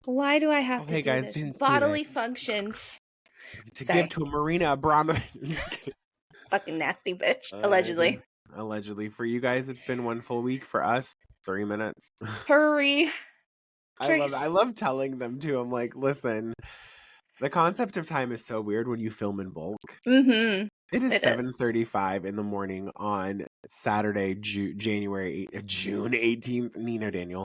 Why do I have to hey do guys, this? didn't see Bodily that. functions. To Sorry. give to a Marina Abramovich. Fucking nasty bitch. Allegedly. Allegedly. For you guys, it's been one full week. For us, 3 minutes. Hurry. I love telling them too. I'm like, listen, the concept of time is so weird when you film in bulk. Mm-hmm. It is It is. 7:35 in the morning on Saturday, June 18th. Nino Daniel.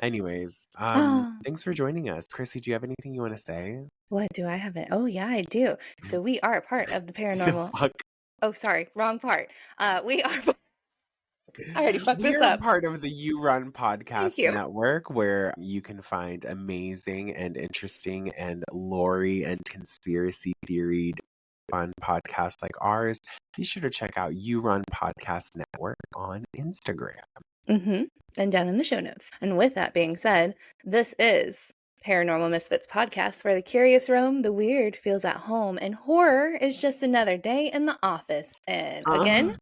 Anyways, thanks for joining us. Chrissy, do you have anything you want to say? What do I have it? Oh yeah, I do. So we are part of the paranormal. The fuck? Oh, sorry, wrong part. We are. I already fucked this We're up. part of the You Run Thank podcast you. network, where you can find amazing and interesting and lore and conspiracy theory fun podcasts like ours. Be sure to check out You Run Podcast Network on Instagram. Mm-hmm. And down in the show notes. And with that being said, this is Paranormal Misfits Podcast, where the curious roam, the weird feels at home, and horror is just another day in the office. And again,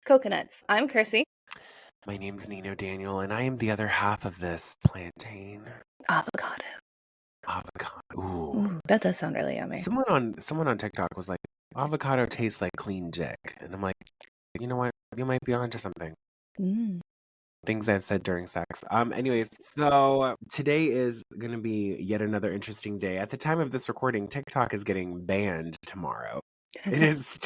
coconuts. I'm Chrissy. My name's Nino Daniel, and I am the other half of this plantain. Avocado. Ooh. That does sound really yummy. Someone on TikTok was like, avocado tastes like clean dick. And I'm like, you know what? You might be onto something. Things I've said during sex. Anyways, so today is going to be yet another interesting day. At the time of this recording, TikTok is getting banned tomorrow. It is...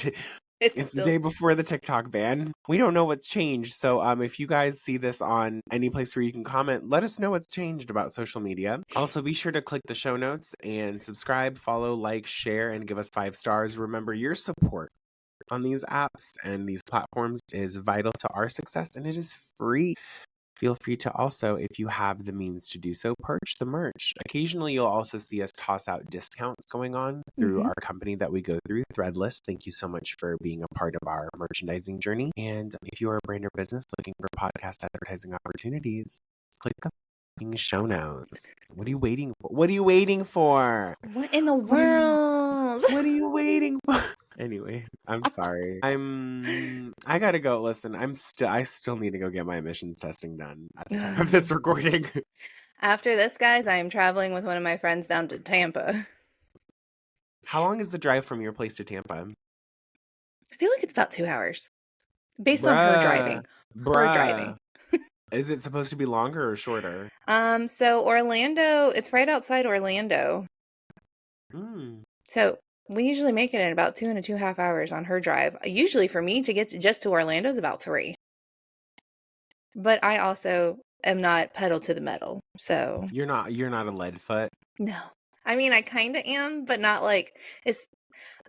It's the day before the TikTok ban. We don't know what's changed. So if you guys see this on any place where you can comment, let us know what's changed about social media. Also, be sure to click the show notes and subscribe, follow, like, share, and give us 5 stars. Remember, your support on these apps and these platforms is vital to our success, and it is free. Feel free to also, if you have the means to do so, purchase the merch. Occasionally, you'll also see us toss out discounts going on through our company that we go through, Threadless. Thank you so much for being a part of our merchandising journey. And if you are a brand or business looking for podcast advertising opportunities, click the show notes. What are you waiting for? What are you waiting for? What in the world? What are you waiting for? Anyway, I'm sorry. I gotta go. Listen, I still need to go get my emissions testing done at the time of this recording. After this, guys, I am traveling with one of my friends down to Tampa. How long is the drive from your place to Tampa? I feel like it's about 2 hours. Based on her driving. Her driving. Is it supposed to be longer or shorter? So Orlando, it's right outside Orlando. So we usually make it in about 2.5 hours on her drive. Usually for me to get just to Orlando is about 3. But I also am not pedal to the metal. So you're not a lead foot? No. I mean, I kind of am, but not like I'm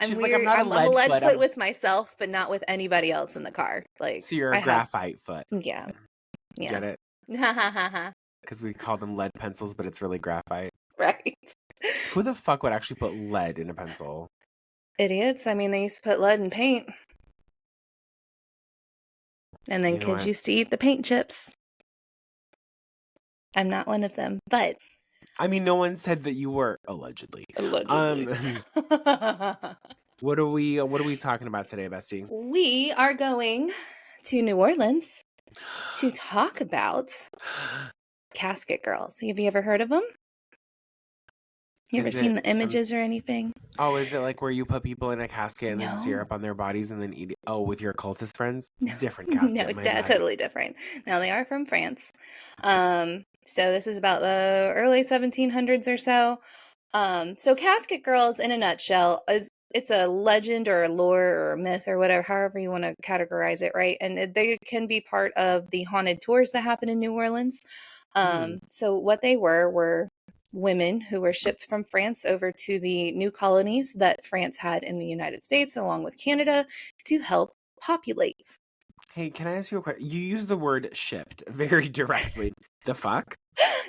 She's weird. Like, I'm a lead foot with myself, but not with anybody else in the car. Like, so you're a graphite foot. Yeah. Get it? Because we call them lead pencils, but it's really graphite. Right. Who the fuck would actually put lead in a pencil? Idiots. I mean, they used to put lead in paint. And then kids used to eat the paint chips. I'm not one of them, but... I mean, no one said that you were allegedly. What are we talking about today, Bestie? We are going to New Orleans to talk about Casket girls. Have you ever heard of them? You ever seen the images or anything? Oh, is it like where you put people in a casket and then syrup on their bodies and then eat it? Oh, with your occultist friends? Different casket. No, totally different. Now, they are from France. So this is about the early 1700s or so. So Casket Girls, in a nutshell, it's a legend or a lore or a myth or whatever, however you want to categorize it, right? And they can be part of the haunted tours that happen in New Orleans. So what they were women who were shipped from France over to the new colonies that France had in the United States, along with Canada, to help populate. Hey, can I ask you a question? You use the word shipped very directly. The fuck?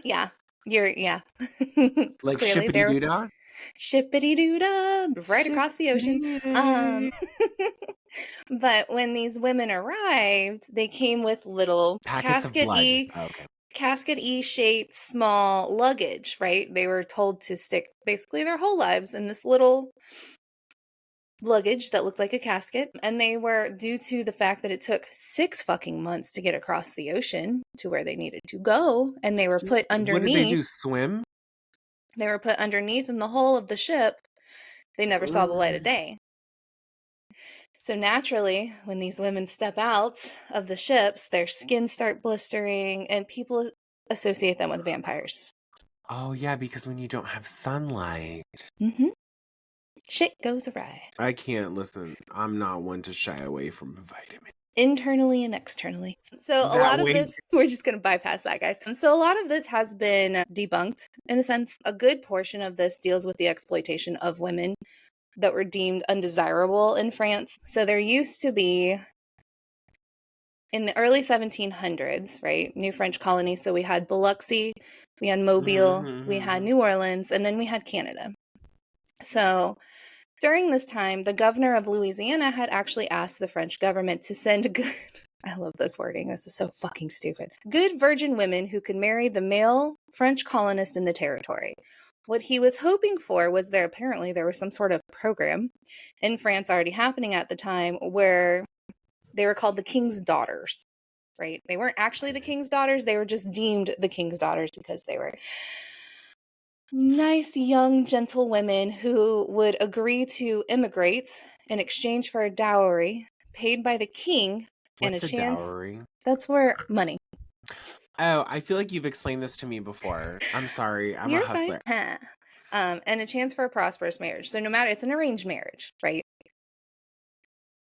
Yeah. Like shippity-doo-dah? Shippity-doo-dah, right across the ocean. But when these women arrived, they came with little Casket-y shaped small luggage, right? They were told to stick basically their whole lives in this little luggage that looked like a casket, and they were, due to the fact that it took 6 fucking months to get across the ocean to where they needed to go, and they were put What did they do? underneath. Swim? They were put underneath in the hull of the ship. They never saw the light of day. So naturally, when these women step out of the ships, their skins start blistering, and people associate them with vampires. Oh, yeah, because when you don't have sunlight. Mm-hmm. Shit goes awry. I can't listen. I'm not one to shy away from vitamins. Internally and externally. So a lot of this, we're just going to bypass that, guys. So a lot of this has been debunked, in a sense. A good portion of this deals with the exploitation of women that were deemed undesirable in France. So there used to be, in the early 1700s, right, new French colonies. So we had Biloxi, we had Mobile, we had New Orleans, and then we had Canada. So during this time, the governor of Louisiana had actually asked the French government to send good, I love this wording, this is so fucking stupid, good virgin women who could marry the male French colonist in the territory. What he was hoping for was apparently there was some sort of program in France already happening at the time where they were called the king's daughters, right? They weren't actually the king's daughters, they were just deemed the king's daughters because they were nice, young, gentle women who would agree to immigrate in exchange for a dowry paid by the king. What's and a chance. Dowry? That's where money. Oh, I feel like you've explained this to me before. I'm sorry. I'm a hustler. Fine. And a chance for a prosperous marriage. So no matter, it's an arranged marriage, right?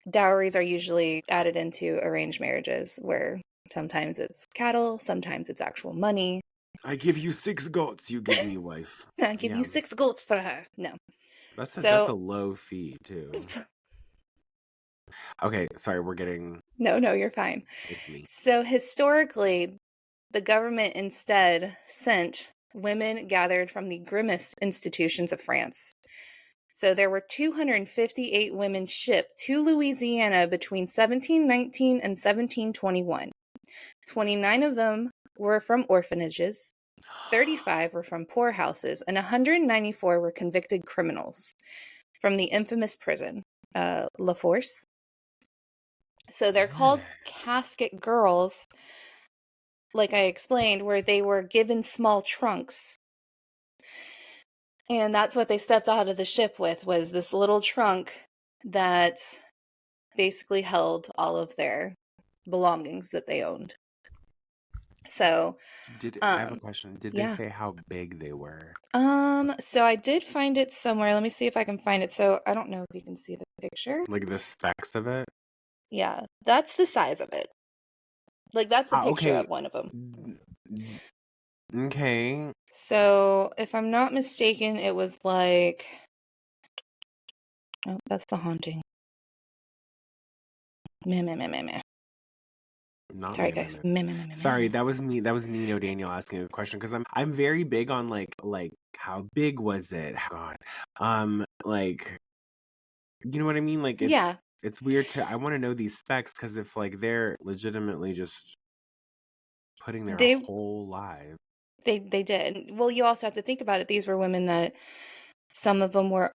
Dowries are usually added into arranged marriages where sometimes it's cattle, sometimes it's actual money. I give you 6 goats, you give me wife. I give you 6 goats for her. No. That's a low fee, too. Okay, sorry, we're getting... No, you're fine. It's me. So historically, the government instead sent women gathered from the grimmest institutions of France. So there were 258 women shipped to Louisiana between 1719 and 1721. 29 of them were from orphanages, 35 were from poorhouses, and 194 were convicted criminals from the infamous prison, La Force. So they're called casket girls, like I explained, where they were given small trunks. And that's what they stepped out of the ship with, was this little trunk that basically held all of their belongings that they owned. So, I have a question. Did they say how big they were? So I did find it somewhere. Let me see if I can find it. So I don't know if you can see the picture. Like the specs of it? Yeah, that's the size of it. Like that's a picture of one of them. Okay. So if I'm not mistaken, it was like... Oh, that's The Haunting. Meh. Sorry, guys. Sorry, that was me. That was Nino Daniel asking a question because I'm very big on like how big was it? God, like, you know what I mean? Like, it's weird I want to know these specs because if like they're legitimately just putting their whole life. They did. Well, you also have to think about it. These were women that some of them were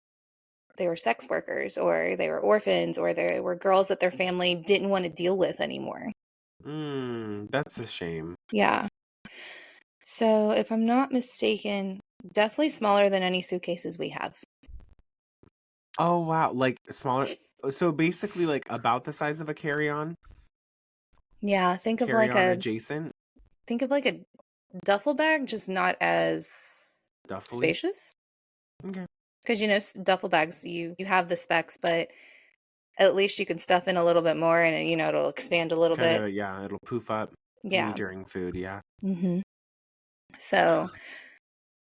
sex workers, or they were orphans, or they were girls that their family didn't want to deal with anymore. That's a shame. Yeah. So if I'm not mistaken, definitely smaller than any suitcases we have. Oh, wow. Like smaller. So basically like about the size of a carry-on? Yeah. Think of like adjacent? Think of like a duffel bag, just not as spacious. Okay. Because, duffel bags, you have the specs, but at least you can stuff in a little bit more and, it'll expand a little bit. Yeah, it'll poof up during food, yeah. Mm-hmm. So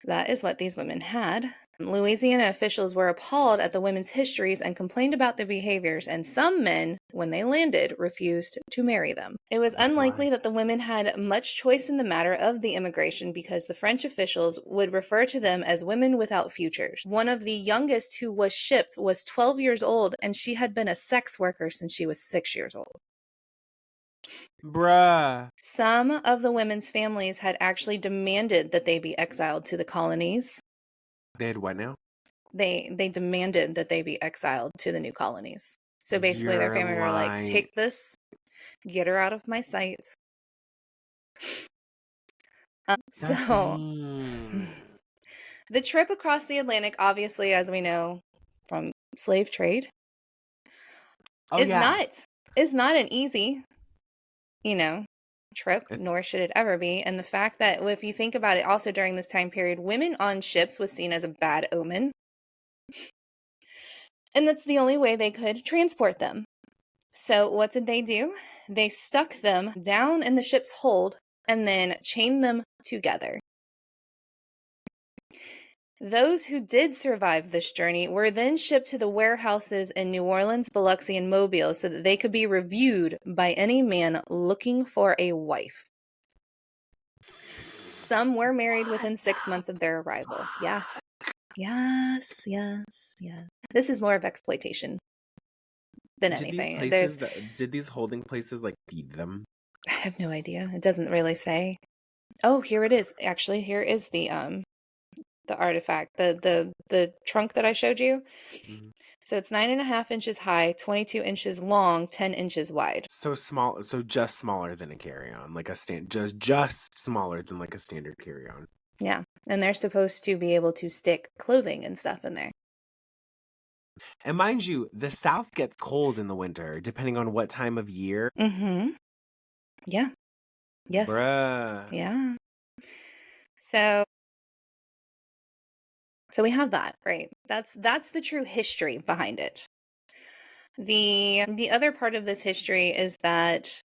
that is what these women had. Louisiana officials were appalled at the women's histories and complained about their behaviors, and some men, when they landed, refused to marry them. It was unlikely that the women had much choice in the matter of the immigration because the French officials would refer to them as women without futures. One of the youngest who was shipped was 12 years old, and she had been a sex worker since she was 6 years old. Bruh. Some of the women's families had actually demanded that they be exiled to the colonies. They had what now? they demanded that they be exiled to the new colonies. So basically their You're family were like, lying. take this, get her out of my sight. That's mean. The trip across the Atlantic, obviously, as we know from slave trade, Oh, is yeah. not an easy, trip, It's nor should it ever be. And the fact that if you think about it, also during this time period, women on ships was seen as a bad omen. And that's the only way they could transport them. So what did they do? They stuck them down in the ship's hold and then chained them together. Those who did survive this journey were then shipped to the warehouses in New Orleans, Biloxi, and Mobile so that they could be reviewed by any man looking for a wife. Some were married within 6 months of their arrival. Yeah. Yes. This is more of exploitation than anything. Did these holding places like feed them? I have no idea. It doesn't really say. Oh, here it is. Actually, here is the artifact, the trunk that I showed you. Mm-hmm. So it's 9.5 inches high, 22 inches long, 10 inches wide. So small, so just smaller than a carry-on, like a just smaller than like a standard carry-on. Yeah, and they're supposed to be able to stick clothing and stuff in there. And mind you, the South gets cold in the winter, depending on what time of year. Mm-hmm. Yeah. Yes. Bruh. Yeah. So we have that, right? That's the true history behind it. The other part of this history is that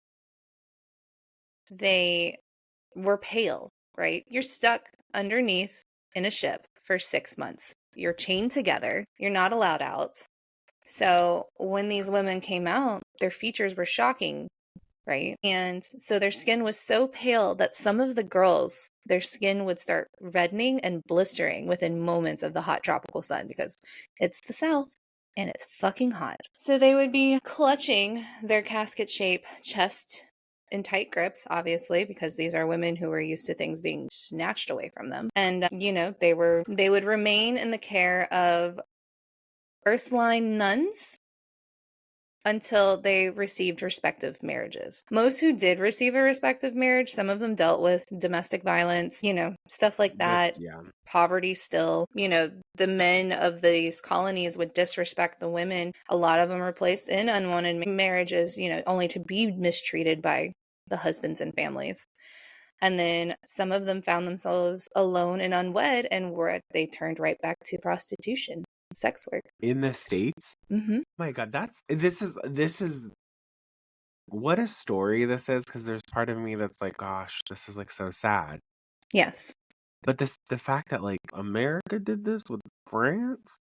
they were pale, right? You're stuck underneath in a ship for 6 months. You're chained together. You're not allowed out. So when these women came out, their features were shocking, right? And so their skin was so pale that some of the girls, their skin would start reddening and blistering within moments of the hot tropical sun because it's the South and it's fucking hot. So they would be clutching their casket shape chest in tight grips, obviously, because these are women who were used to things being snatched away from them. And, they would remain in the care of Ursuline nuns until they received respective marriages. Most who did receive a respective marriage, some of them dealt with domestic violence, stuff like that. Yeah. Poverty still, the men of these colonies would disrespect the women. A lot of them were placed in unwanted marriages, only to be mistreated by the husbands and families. And then some of them found themselves alone and unwed, and they turned right back to prostitution. Sex work in the States. Mm-hmm. Oh my God, this is what a story this is, because there's part of me that's like, gosh, this is like so sad. Yes, but the fact that like America did this with France.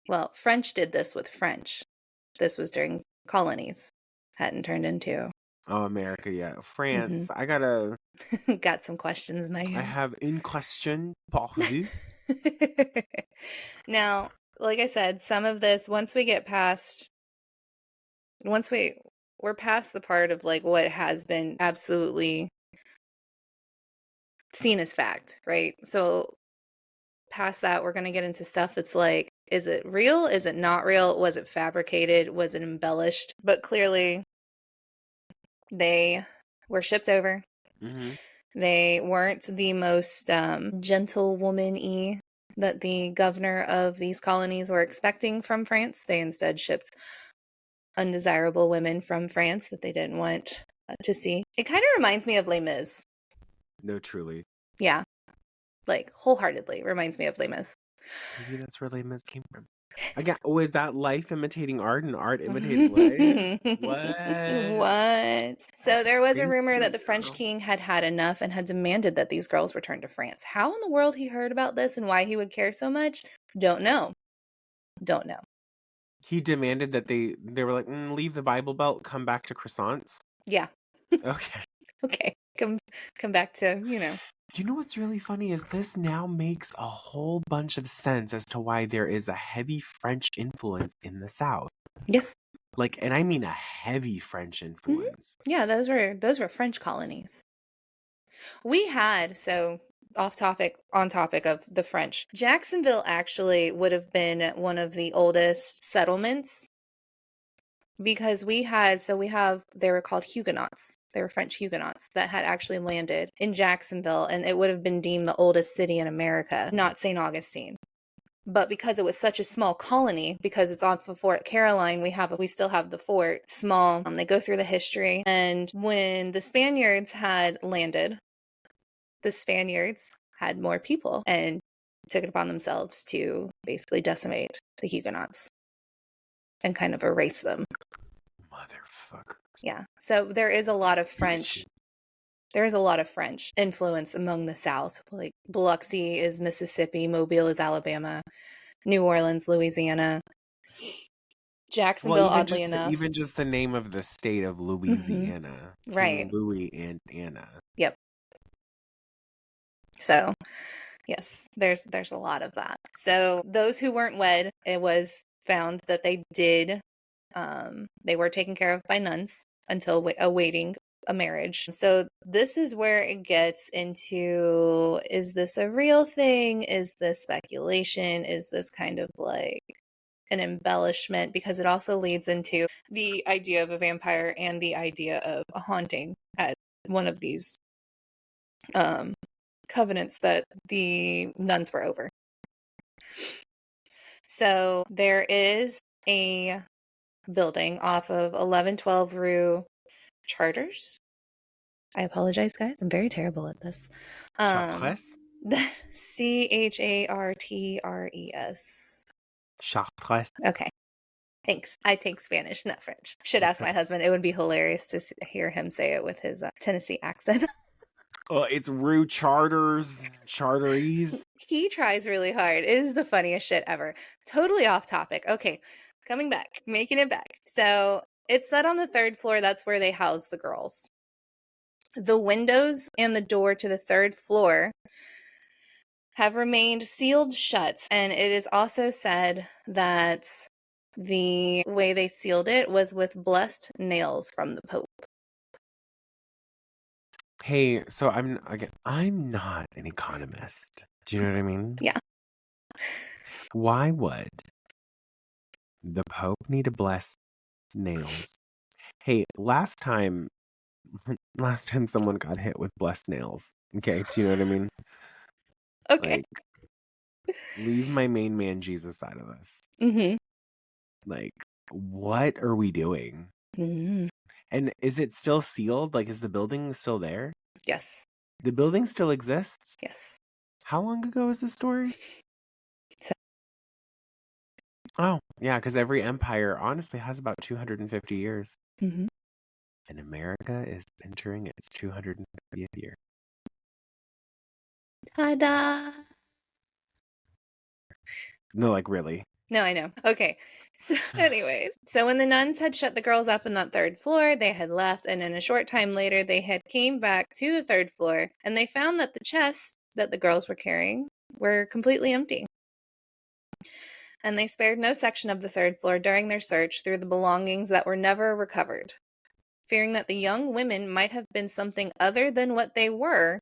Well, French did this with French. This was during colonies. Hadn't turned into. Oh, America, yeah, France. Mm-hmm. I gotta. Got some questions, man. I have une question pour vous. Now, like I said, some of this, once we're past the part of like what has been absolutely seen as fact, right? So past that, we're going to get into stuff that's like, is it real? Is it not real? Was it fabricated? Was it embellished? But clearly they were shipped over. Mm-hmm. They weren't the most gentlewoman-y that the governor of these colonies were expecting from France. They instead shipped undesirable women from France that they didn't want to see. It kind of reminds me of Les Mis. No, truly. Yeah. Like, wholeheartedly reminds me of Les Mis. Maybe that's where Les Mis came from. Again, is that life imitating art and art imitating life? What? So there was a rumor that the French king had enough and had demanded that these girls return to France. How in the world he heard about this and why he would care so much? Don't know. He demanded that they were like, leave the Bible Belt, come back to croissants. Yeah. Okay. Okay. Come back to, You know what's really funny is this now makes a whole bunch of sense as to why there is a heavy French influence in the South. Yes. Like, and I mean a heavy French influence. Mm-hmm. Yeah, those were French colonies. We had, so on topic of the French. Jacksonville actually would have been one of the oldest settlements because they were called Huguenots. They were French Huguenots that had actually landed in Jacksonville, and it would have been deemed the oldest city in America, not St. Augustine. But because it was such a small colony, because it's off of Fort Caroline, we still have the fort, small. They go through the history. And when the Spaniards had landed, the Spaniards had more people and took it upon themselves to basically decimate the Huguenots and kind of erase them. Motherfucker. Yeah. So there is a lot of French. There is a lot of French influence among the South. Like Biloxi is Mississippi, Mobile is Alabama, New Orleans, Louisiana. Jacksonville, oddly enough. Even just the name of the state of Louisiana. Right. King Louis and Anna. Yep. So, yes, there's a lot of that. So those who weren't wed, it was found that they were taken care of by nuns until awaiting a marriage. So this is where it gets into, is this a real thing? Is this speculation? Is this kind of like an embellishment? Because it also leads into the idea of a vampire and the idea of a haunting at one of these covenants that the nuns were over. So there is a building off of 1112 Rue Chartres. I apologize, guys. I'm very terrible at this. Chartres? Chartres. Chartres. Okay. Thanks. I take Spanish, not French. Should ask my husband. It would be hilarious to hear him say it with his Tennessee accent. Oh, it's Rue Charters. He tries really hard. It is the funniest shit ever. Totally off topic. Okay. Coming back. Making it back. So it's set on the 3rd floor. That's where they house the girls. The windows and the door to the 3rd floor have remained sealed shut. And it is also said that the way they sealed it was with blessed nails from the Pope. Hey, so I'm not an economist. Do you know what I mean? Yeah. Why would the Pope need to bless nails? Hey, last time someone got hit with blessed nails. Okay, do you know what I mean? Okay. Like, leave my main man Jesus out of this. Mm-hmm. Like, what are we doing? Mm-hmm. And is it still sealed? Like, is the building still there? Yes. The building still exists? Yes. How long ago is this story? So, oh, yeah, because every empire honestly has about 250 years. mm-hmm. And America is entering its 250th year. Ta-da! No, like, really. No, I know. Okay. So anyways, so when the nuns had shut the girls up on that 3rd floor, they had left, and then a short time later, they had came back to the 3rd floor, and they found that the chests that the girls were carrying were completely empty. And they spared no section of the 3rd floor during their search through the belongings that were never recovered. Fearing that the young women might have been something other than what they were,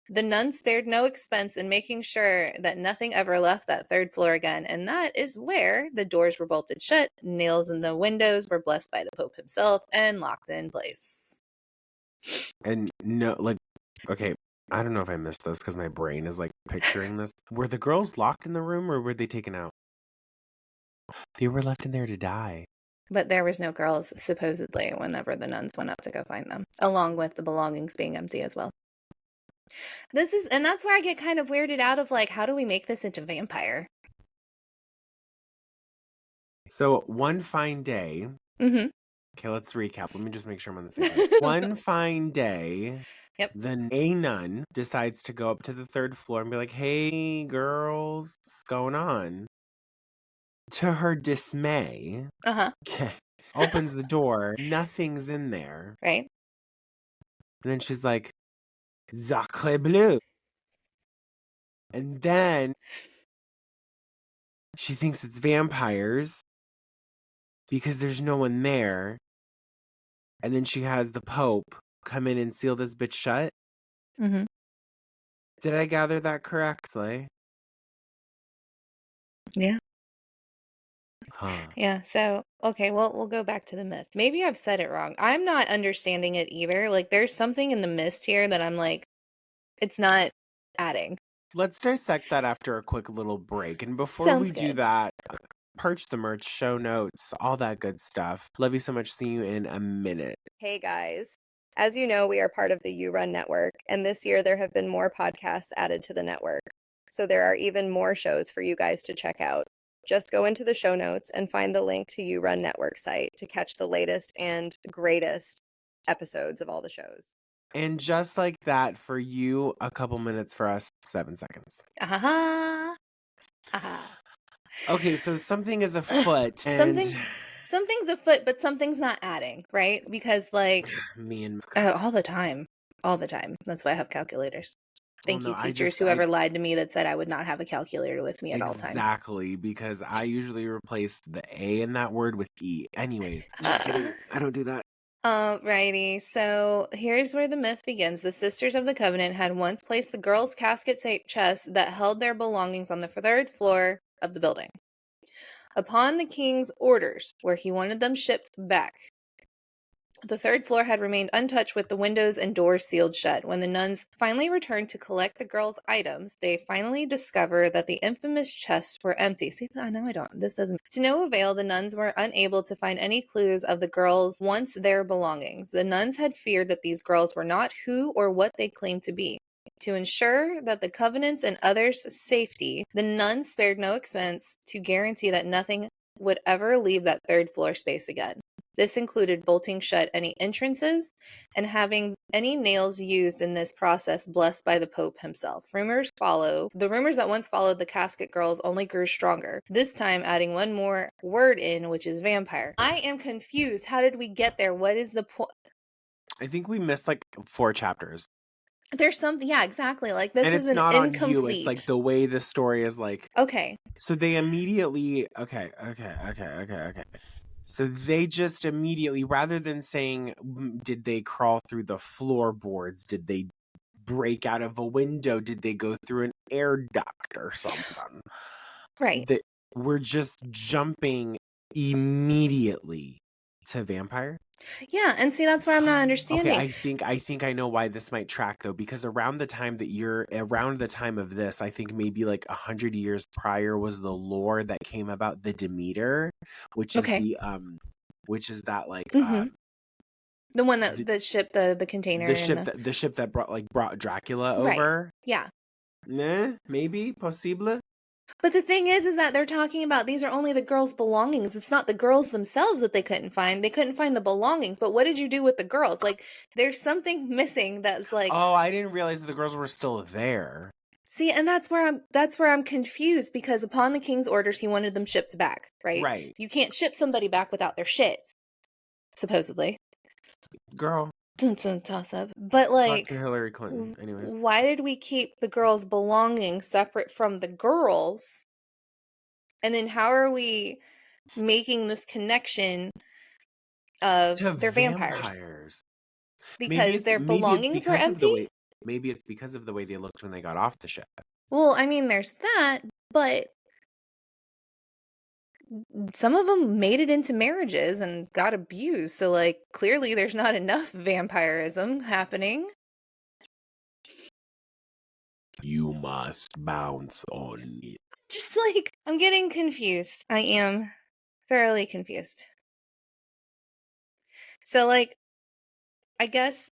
the nuns spared no expense in making sure that nothing ever left that 3rd floor again, and that is where the doors were bolted shut, nails in the windows were blessed by the Pope himself, and locked in place. And no, like, okay, I don't know if I missed this because my brain is like picturing this. Were the girls locked in the room or were they taken out? They were left in there to die. But there was no girls, supposedly, whenever the nuns went up to go find them, along with the belongings being empty as well. And that's where I get kind of weirded out of, like, how do we make this into vampire? So one fine day. Mm-hmm. Okay, let's recap. Let me just make sure I'm on the same page. One fine day, yep. A nun decides to go up to the 3rd floor and be like, "Hey, girls, what's going on?" To her dismay, opens the door. Nothing's in there. Right. And then she's like, "Sacre bleu." And then she thinks it's vampires because there's no one there. And then she has the Pope come in and seal this bitch shut. Mm-hmm. Did I gather that correctly? Yeah. Huh. Yeah. So, okay, well, we'll go back to the myth. Maybe I've said it wrong. I'm not understanding it either. Like, there's something in the mist here that I'm like, it's not adding. Let's dissect that after a quick little break. And before Sounds we do good. that, purge the merch, show notes, all that good stuff. Love you so much. See you in a minute. Hey guys. As you know, we are part of the You Run Network, and this year there have been more podcasts added to the network. So there are even more shows for you guys to check out. Just go into the show notes and find the link to You Run Network site to catch the latest and greatest episodes of all the shows. And just like that, for you, a couple minutes, for us, 7 seconds. Aha! Aha. Okay, so something is afoot, and Something's afoot, but something's not adding, right? Because like me and all the time. That's why I have calculators. Thank you, teachers, whoever lied to me that said I would not have a calculator with me at all times. Exactly, because I usually replace the A in that word with E. Anyways, just kidding. I don't do that. Alrighty, so here's where the myth begins. The Sisters of the Covenant had once placed the girls' casket-shaped chests that held their belongings on the 3rd floor of the building. Upon the king's orders, where he wanted them shipped back, the 3rd floor had remained untouched with the windows and doors sealed shut. When the nuns finally returned to collect the girls' items, they finally discover that the infamous chests were empty. See, I know I don't. This doesn't. To no avail, the nuns were unable to find any clues of the girls' once their belongings. The nuns had feared that these girls were not who or what they claimed to be. To ensure that the Covenant's and others' safety, the nuns spared no expense to guarantee that nothing would ever leave that 3rd floor space again. This included bolting shut any entrances and having any nails used in this process blessed by the Pope himself. The rumors that once followed the Casket girls only grew stronger, this time adding one more word in, which is vampire. I am confused. How did we get there? What is the point? I think we missed like 4 chapters. There's something, yeah, exactly. Like, this is an not incomplete. On you. It's like the way the story is like. Okay. So they immediately. Okay. So they just immediately, rather than saying, did they crawl through the floorboards? Did they break out of a window? Did they go through an air duct or something? Right. We're just jumping immediately to vampire. Yeah, and see, that's where I'm not understanding. Okay, I think I know why this might track though, because around the time of this, I think maybe like 100 years prior was the lore that came about the Demeter, which is that like the one that shipped the container, the ship that brought Dracula over. Right. Yeah. Nah, maybe possible. But the thing is that they're talking about these are only the girls' belongings. It's not the girls themselves that they couldn't find. They couldn't find the belongings. But what did you do with the girls? Like, there's something missing that's like. Oh, I didn't realize the girls were still there. See, and that's where I'm confused, because upon the king's orders, he wanted them shipped back, right? Right. You can't ship somebody back without their shit, supposedly. Girl. Toss up. But like, Talk to Hillary Clinton. Anyway, why did we keep the girls' belongings separate from the girls? And then how are we making this connection of their vampires? Because their belongings were empty? Maybe it's because of the way they looked when they got off the ship. Well, I mean, there's that, but some of them made it into marriages and got abused. So, like, clearly there's not enough vampirism happening. You must bounce on me. Just like, I'm getting confused. I am thoroughly confused. So, like, I guess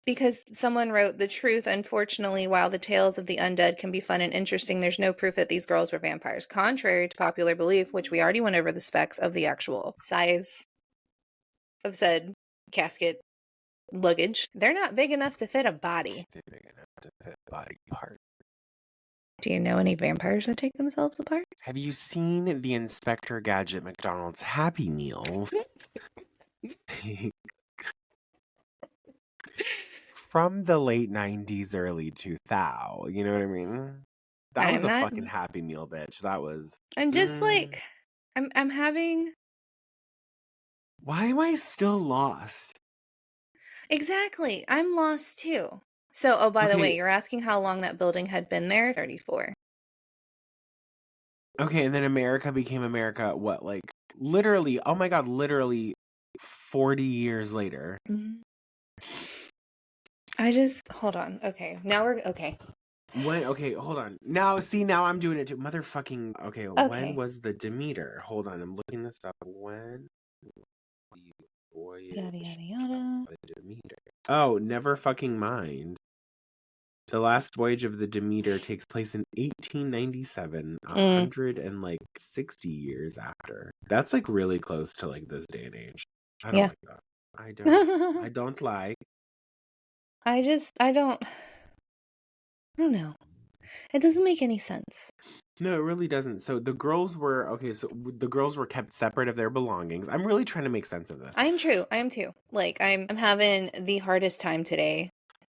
because someone wrote the truth, unfortunately, while the tales of the undead can be fun and interesting, there's no proof that these girls were vampires. Contrary to popular belief, which we already went over the specs of the actual size of said casket luggage, they're not big enough to fit a body. They're big enough to fit a body part. Do you know any vampires that take themselves apart? Have you seen the Inspector Gadget McDonald's Happy Meal? From the late 90s, early 2000s, you know what I mean? That was a fucking Happy Meal, bitch. That was. I'm just like, I'm having. Why am I still lost? Exactly. I'm lost too. So, oh, by the way, Okay. you're asking how long that building had been there? 34. Okay, and then America became America, what, like, literally, oh my God, literally 40 years later. Mhm. Hold on. Okay, okay. Okay, hold on. Now I'm doing it too. Motherfucking, okay, when Okay. was the Demeter? Hold on, I'm looking this up. When the Voyage Yada, yada, yada. of the Demeter? Oh, never fucking mind. The last voyage of the Demeter takes place in 1897, 60 years after. That's like really close to like this day and age. I don't Yeah. like that. I don't like. I don't know. It doesn't make any sense. No, it really doesn't. So the girls were kept separate of their belongings. I'm really trying to make sense of this. I am too. Like, I'm having the hardest time today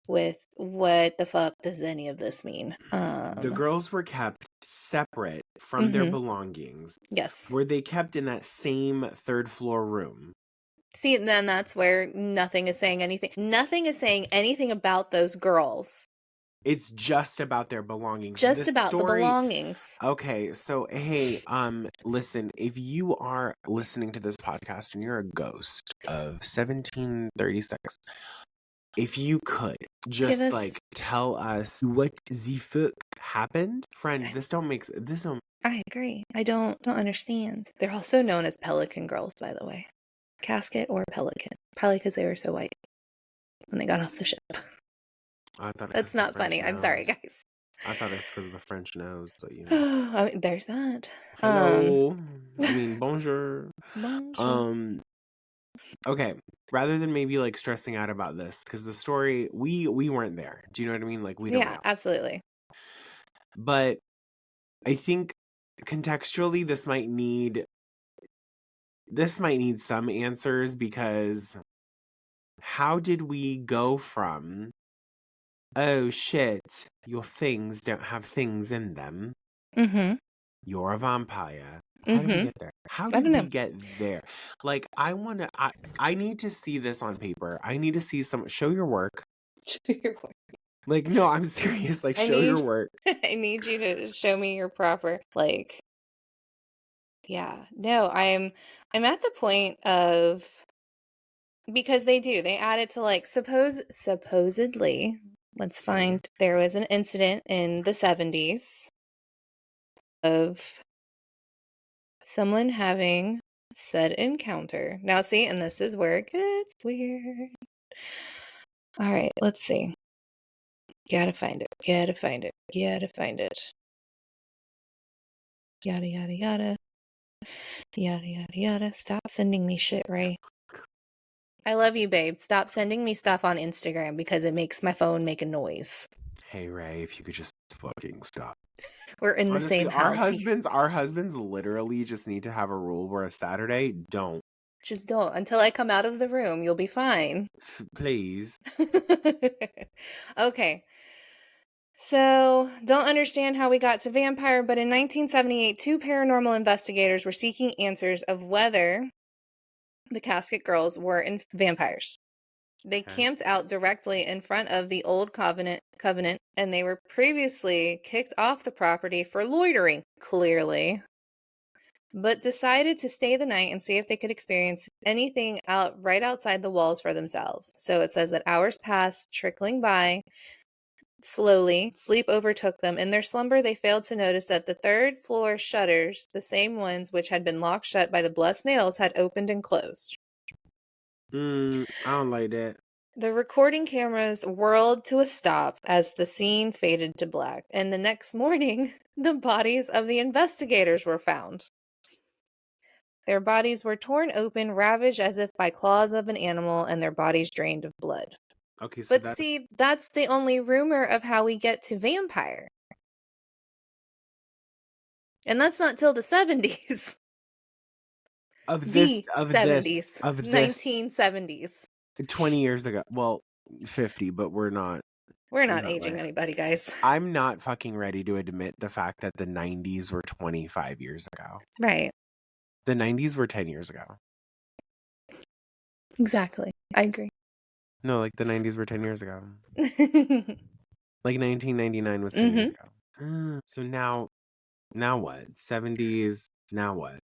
with what the fuck does any of this mean. The girls were kept separate from their belongings. Yes. Were they kept in that same third floor room? See, then that's where nothing is saying anything. Nothing is saying anything about those girls. It's just about their belongings. Just about the belongings. Okay, so hey, listen, if you are listening to this podcast and you're a ghost of 1736, if you could just like tell us what the fuck happened, friend. This don't. I agree. I don't understand. They're also known as pelican girls, by the way. Casket or pelican. Probably because they were so white when they got off the ship. I thought That's not funny. I'm sorry, guys. I thought it's because of the French nose, but you know. I mean, there's that. Hello. I mean, bonjour. Bonjour. Okay. Rather than maybe like stressing out about this, because the story we weren't there. Do you know what I mean? Like we don't know. Yeah, absolutely. But I think contextually this might need some answers, because how did we go from, oh shit, your things don't have things in them, you're a vampire, how did we get there? How did we get there? Like, I need to see this on paper. I need to see show your work. Show your work. Like, no, I'm serious. Like, show your work. I need you to show me your proper, like, yeah. No, I'm at the point of, because they add it to like, supposedly, let's find, there was an incident in the 70s of someone having said encounter. Now see, and this is where it gets weird. All right, let's see. Gotta find it. Yada, yada, yada. Yada, yada, yada. Stop sending me shit, Ray. I love you, babe. Stop sending me stuff on Instagram because it makes my phone make a noise. Hey, Ray, if you could just fucking stop. We're in the same house. Our husbands literally just need to have a rule where a Saturday, don't. Just don't. Until I come out of the room, you'll be fine. Please. Okay. So, don't understand how we got to vampire, but in 1978, 2 paranormal investigators were seeking answers of whether the Casket girls were vampires. They camped out directly in front of the old Covenant, and they were previously kicked off the property for loitering, clearly, but decided to stay the night and see if they could experience anything right outside the walls for themselves. So it says that hours passed, trickling by. Slowly, sleep overtook them. In their slumber, they failed to notice that the third floor shutters, the same ones which had been locked shut by the blessed nails, had opened and closed. I don't like that. The recording cameras whirled to a stop as the scene faded to black, and the next morning, the bodies of the investigators were found. Their bodies were torn open, ravaged as if by claws of an animal, and their bodies drained of blood. Okay, so but see, that's the only rumor of how we get to vampire. And that's not till the 70s. Of this 1970s. 20 years ago. Well, 50, but we're not aging anybody, guys. I'm not fucking ready to admit the fact that the 90s were 25 years ago. Right. The 90s were 10 years ago. Exactly. I agree. No, like the 90s were 10 years ago. Mm-hmm. Like 1999 was 10 years ago. So now what? 70s, now what?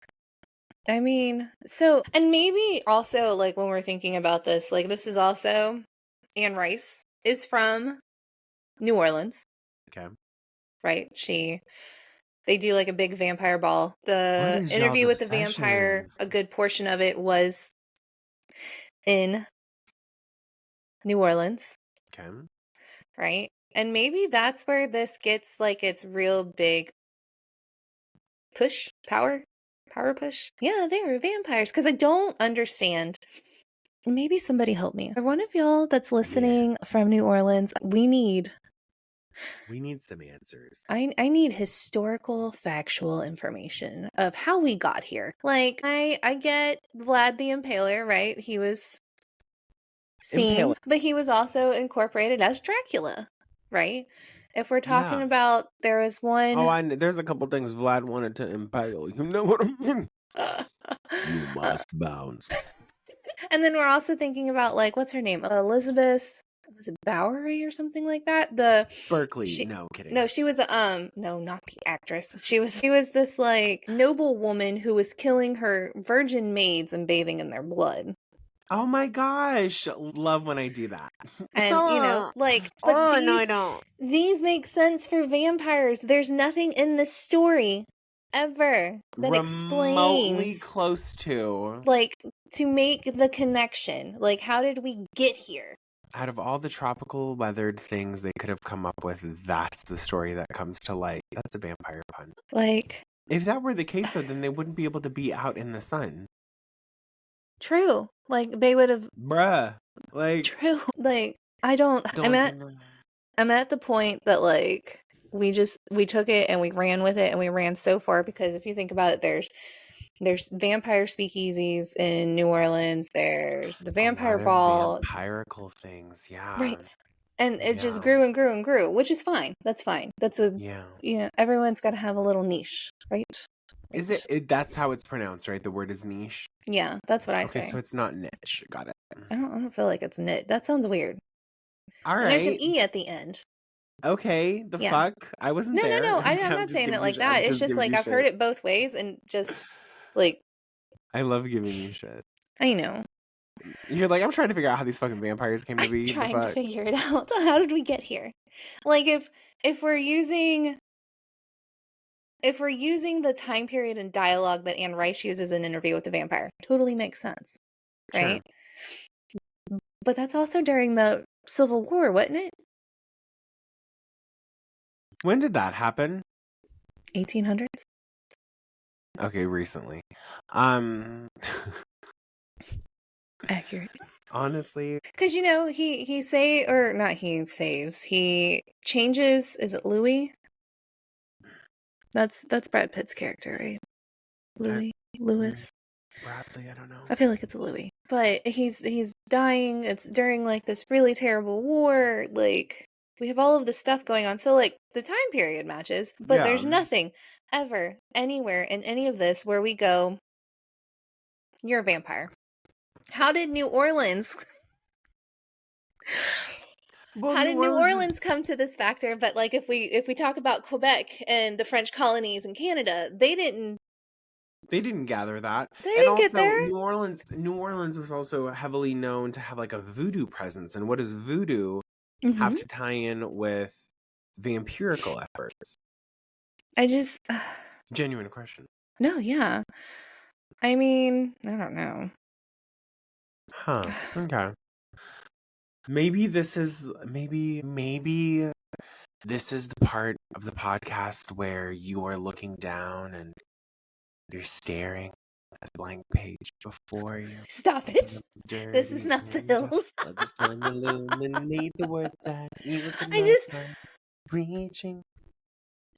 I mean, so, and maybe also, like, when we're thinking about this, like, this is also, Anne Rice is from New Orleans, Okay. right? They do, like, a big vampire ball. What The is y'all's interview with the vampire, obsession? a good portion of it was in New Orleans, Okay. right? And maybe that's where this gets, like, its real big push, power push. Yeah, they were vampires. Because I don't understand. Maybe somebody help me. For one of y'all that's listening from New Orleans, we need some answers. I need historical, factual information of how we got here. Like, I get Vlad the Impaler, right? He was seen, but he was also incorporated as Dracula, right? If we're talking Yeah. about, there was one. There's a couple things Vlad wanted to impale. You know what I mean? You must bounce. And then we're also thinking about, like, what's her name? Elizabeth, was it Bowery or something like that? Berkeley. No, kidding. No, she was no, not the actress. She was this, like, noble woman who was killing her virgin maids and bathing in their blood. Oh my gosh. Love when I do that. And, you know, like, but no, I don't. These make sense for vampires. There's nothing in this story ever that remotely explains, close to, like, to make the connection. Like, how did we get here? Out of all the tropical weathered things they could have come up with, that's the story that comes to light. That's a vampire pun. Like, if that were the case, though, then they wouldn't be able to be out in the sun. True. Like, they would have. Bruh. Like. True. Like, I'm at the point that, like, we took it and we ran with it, and we ran so far, because if you think about it, there's vampire speakeasies in New Orleans. There's the vampire ball. Vampirical things, yeah. Right. And it just grew and grew and grew, which is fine. That's fine. Everyone's got to have a little niche, right? Is it? That's how it's pronounced, right? The word is niche. Yeah, that's what I say. Okay, so it's not niche. Got it. I don't feel like it's knit. That sounds weird. All right. And there's an E at the end. Okay, fuck? I wasn't there. No. I'm not saying it like that. It's just like I've heard it both ways, and just like. I love giving you shit. I know. You're like, I'm trying to figure out how these fucking vampires came to be. I'm trying to figure it out. How did we get here? Like, if we're using the time period and dialogue that Anne Rice uses in Interview with the Vampire, totally makes sense, right? Sure. But that's also during the Civil War, wasn't it? When did that happen? 1800s. Okay, recently. Accurate. Honestly. Because, you know, he changes, is it Louis? That's Brad Pitt's character, right? Lewis. Bradley, I don't know. I feel like it's a Louis. But he's dying. It's during, like, this really terrible war. Like, we have all of this stuff going on. So, like, the time period matches, but there's nothing ever anywhere in any of this where we go, you're a vampire. How did New Orleans New Orleans come to this factor? But, like, if we talk about Quebec and the French colonies in Canada, they didn't gather that. They didn't get there. New Orleans was also heavily known to have, like, a voodoo presence. And what does voodoo have to tie in with vampirical efforts? Genuine question. No, yeah. I mean, I don't know. Huh. Okay. Maybe this is the part of the podcast where you are looking down and you're staring at a blank page before you. Stop it. This is not the hills. Let the sun illuminate the words that reaching.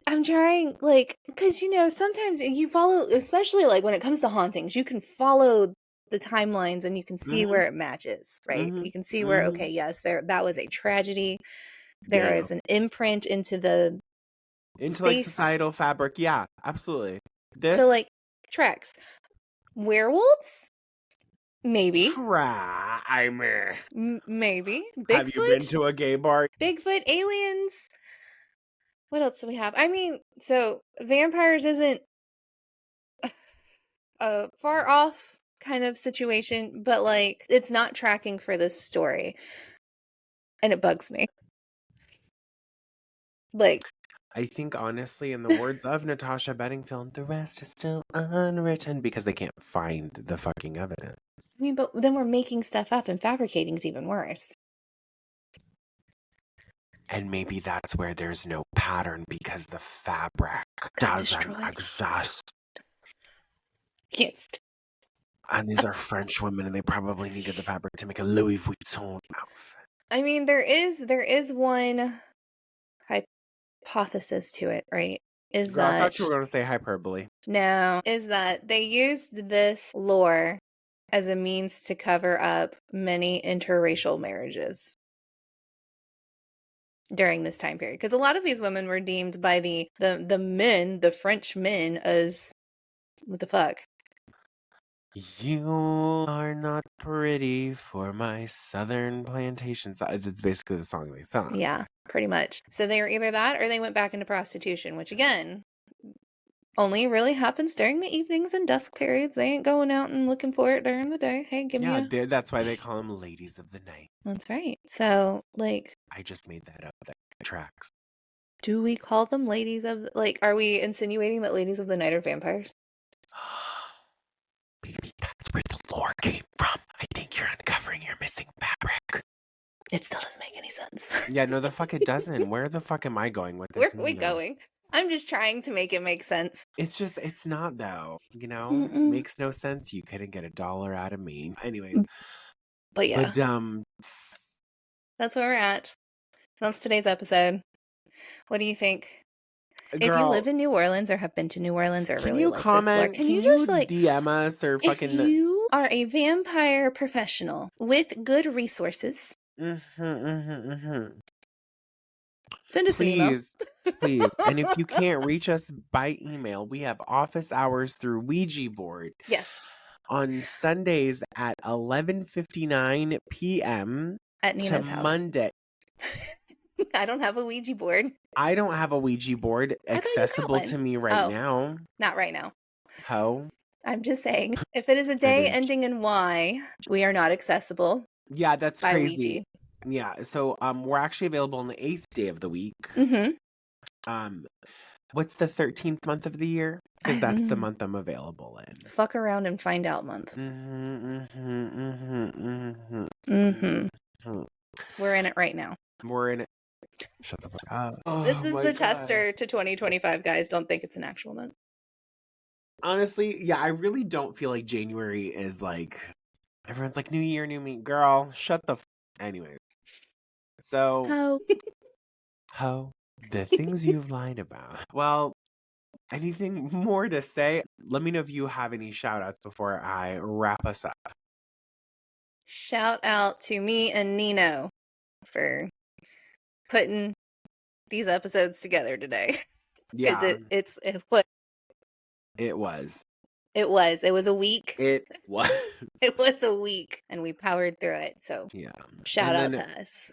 I'm trying, like, because, you know, sometimes you follow, especially, like, when it comes to hauntings, you can follow the timelines and you can see where it matches, right? You can see where, okay, yes, that was a tragedy. There is an imprint into the space. Like, societal fabric. Yeah, absolutely. So, like, tracks. Werewolves? Maybe. Maybe. Bigfoot? Have you been to a gay bar? Bigfoot, aliens. What else do we have? I mean, so vampires isn't a far off kind of situation, but like it's not tracking for this story. And it bugs me. Like, I think honestly, in the words of Natasha Bedingfield, the rest is still unwritten because they can't find the fucking evidence. I mean, but then we're making stuff up and fabricating is even worse. And maybe that's where there's no pattern because the fabric doesn't exist. Yes. And these are French women, and they probably needed the fabric to make a Louis Vuitton outfit. I mean, there is one hypothesis to it, right? I thought you were going to say hyperbole. No, is that they used this lore as a means to cover up many interracial marriages during this time period. Because a lot of these women were deemed by the men, the French men, as what the fuck? You are not pretty for my southern plantations. It's basically the song they sung. Yeah, pretty much. So they were either that or they went back into prostitution, which again, only really happens during the evenings and dusk periods. They ain't going out and looking for it during the day. Hey, give me a... that's why they call them ladies of the night. That's right. So, like... I just made that up. That tracks. Do we call them ladies of... Like, are we insinuating that ladies of the night are vampires? Maybe that's where the lore came from. I think you're uncovering your missing fabric. It still doesn't make any sense. Yeah, no, the fuck it doesn't. Where the fuck am I going with this? Where are we going? I'm just trying to make it make sense. It's just, it's not though. You know? Makes no sense. You couldn't get $1 out of me. Anyway. But yeah. But, that's where we're at. That's today's episode. What do you think? Girl, if you live in New Orleans or have been to New Orleans or really like comment? This lore, can you just like DM us or fucking... If you are a vampire professional with good resources, send us an email. Please. And if you can't reach us by email, we have office hours through Ouija board. Yes. On Sundays at 11:59 p.m. at Nina's house. Monday. I don't have a Ouija board. I don't have a Ouija board accessible to me right now. Not right now. How? I'm just saying, if it is a day ending in Y, we are not accessible. Yeah, that's crazy. Ouija. Yeah, so we're actually available on the 8th day of the week. What's the 13th month of the year? Because that's the month I'm available in. Fuck around and find out month. We're in it right now. We're in it. Shut the fuck up. This is the tester to 2025, guys. Don't think it's an actual month. Honestly, yeah, I really don't feel like January is like... Everyone's like, new year, new me. Girl, shut the... Anyway. So... How? The things you've lied about. Well, anything more to say? Let me know if you have any shout-outs before I wrap us up. Shout out to me and Nino for putting these episodes together today. Yeah. Because it was a week. It was. It was a week, and we powered through it. So yeah. Shout out to us.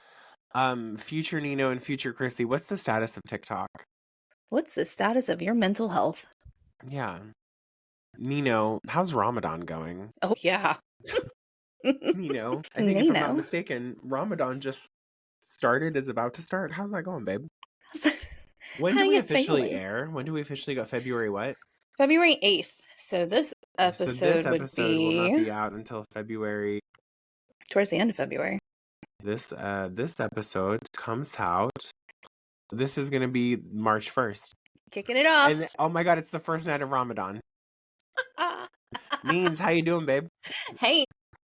Future Nino and future Chrissy, what's the status of TikTok? What's the status of your mental health? Yeah. Nino, how's Ramadan going? Oh, yeah. Nino, I think if I'm not mistaken, Ramadan just is about to start. How's that going, babe? When do we officially air? When do we officially go? February what? February 8th. So this episode will not be out until February. Towards the end of February. This episode comes out. This is going to be March 1st. Kicking it off. And oh my god, it's the first night of Ramadan. Means, how you doing, babe? Hey.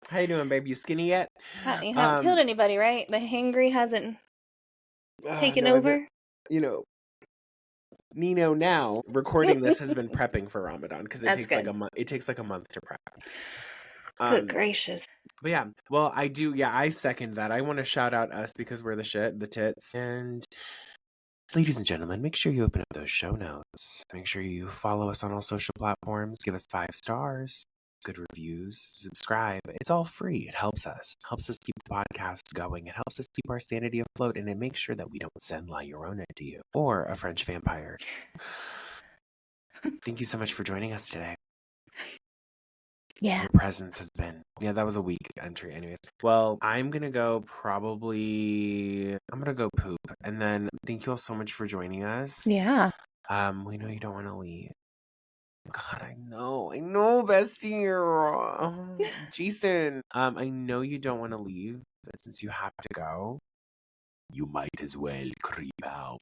How you doing, babe? You skinny yet? You haven't killed anybody, right? The hangry hasn't taken over? Nino now recording this has been prepping for Ramadan because it takes like a month to prep. Good gracious. But yeah, well, I second that. I want to shout out us because we're the shit, the tits. And ladies and gentlemen, make sure you open up those show notes. Make sure you follow us on all social platforms. Give us 5 stars. good reviews, subscribe. It's all free. It helps us. Helps us keep the podcast going. It helps us keep our sanity afloat, and it makes sure that we don't send La Llorona to you or a French vampire. Thank you so much for joining us today. Yeah. Your presence has been... Yeah, that was a weak entry anyways. Well, I'm going to go poop. And then thank you all so much for joining us. Yeah. We know you don't want to leave. God, I know, bestie. Jason, I know you don't want to leave, but since you have to go, you might as well creep out.